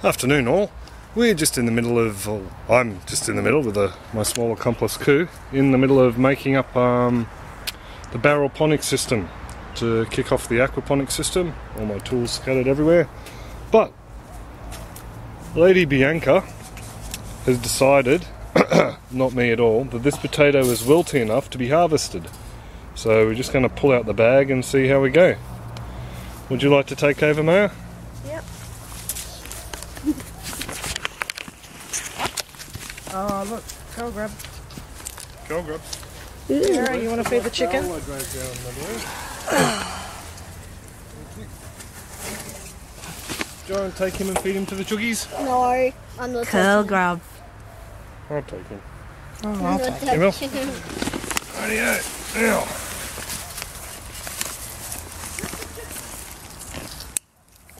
Afternoon all. We're just in the middle of, well, I'm just in the middle with my small accomplice Chook, in the middle of making up the barrelponics system to kick off the aquaponics system. All my tools scattered everywhere. But Lady Bianca has decided, not me at all, that this potato is wilty enough to be harvested. So we're just going to pull out the bag and see how we go. Would you like to take over, Maya? Yep. Oh, look, curl grub. Curl grub. Sarah, you want to feed the chicken? Go and take him and feed him to the chookies. No, I'm not Curl grub. I'll take him. Oh, I'll take him. Rightio. Now.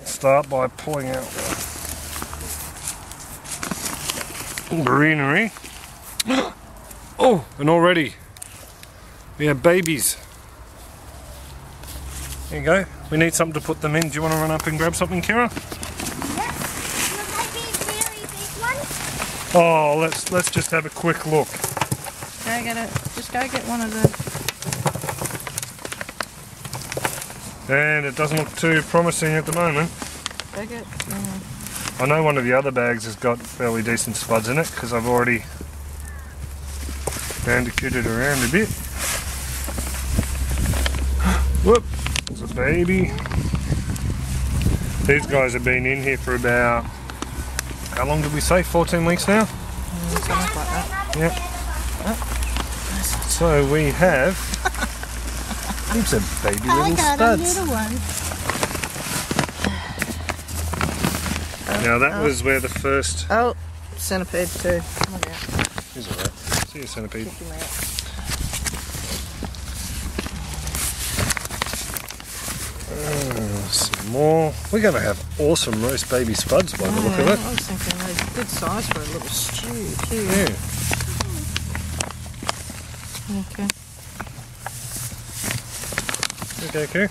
Start by pulling out the greenery. Oh, and already we have babies. There you go. We need something to put them in. Do you want to run up and grab something, Kira? Yep. Will that be a really big one? Oh, let's just have a quick look. Go get it. Just go get one of the. And it doesn't look too promising at the moment. Go get. I know one of the other bags has got fairly decent spuds in it because I've already bandicooted around a bit. Whoop, there's a baby. These guys have been in here for about, how long did we say? 14 weeks now? Something like that. Yep. So we have heaps of baby little spuds. Now that was where the first... Oh, centipede too. Come on out. He's alright. See you, centipede. Kick him out. Some more. We're going to have awesome roast baby spuds by the look of it. I was thinking they're good size for a little stew too. Yeah. Okay. Okay, okay.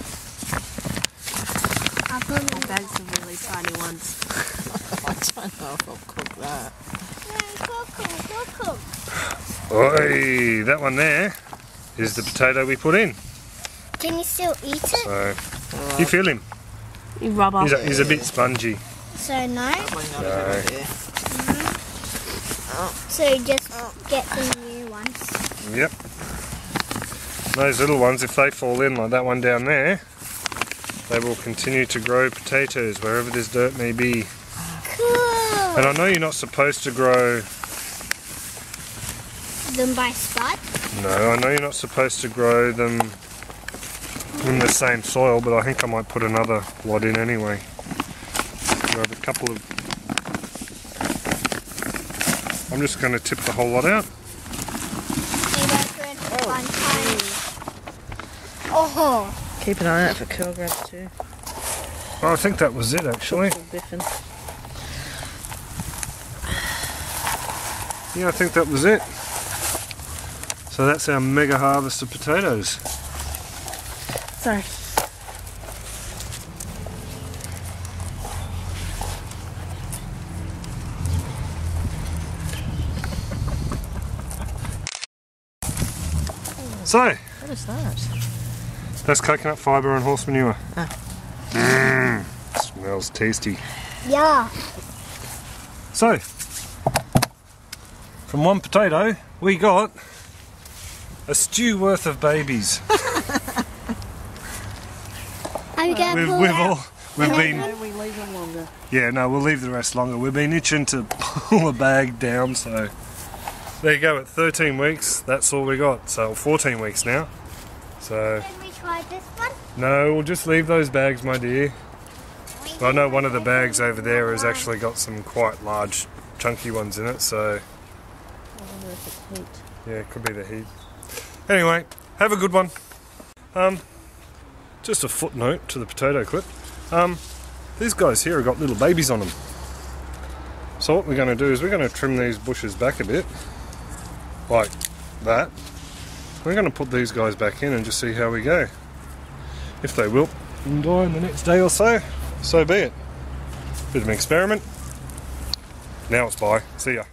My bags are really tiny ones. I don't know if I'll cook that. Oi, that one there is the potato we put in. Can you still eat it? So, you feel him? You rub off. He's a bit spongy. So no? No. So you just get the new ones? Yep. Those little ones, if they fall in like that one down there, they will continue to grow potatoes wherever this dirt may be. Cool! And I know you're not supposed to grow them by spot? No, I know you're not supposed to grow them in the same soil, but I think I might put another lot in anyway. Grab a couple of... I'm just going to tip the whole lot out. Oh! Keep an eye out for curl grubs too. Oh, I think that was it actually. Yeah, I think that was it. So that's our mega harvest of potatoes. Sorry. So, What is that? that's coconut fibre and horse manure. Ah. Smells tasty. Yeah. So, from one potato, we got a stew worth of babies. Are you going to pull We've been. We leave them longer. Yeah, no, we'll leave the rest longer. We've been itching to pull a bag down, so there you go. At 13 weeks, that's all we got. So 14 weeks now. So. Can we try this one? No, we'll just leave those bags, my dear. But I know one of the bags over there has actually got some quite large, chunky ones in it. So. I wonder if it's heat. Yeah, it could be the heat. Anyway, have a good one. Just a footnote to the potato clip. These guys here have got little babies on them. So what we're going to do is we're going to trim these bushes back a bit, like that. We're going to put these guys back in and just see how we go. If they wilt and die in the next day or so, so be it. Bit of an experiment. Now it's bye. See ya.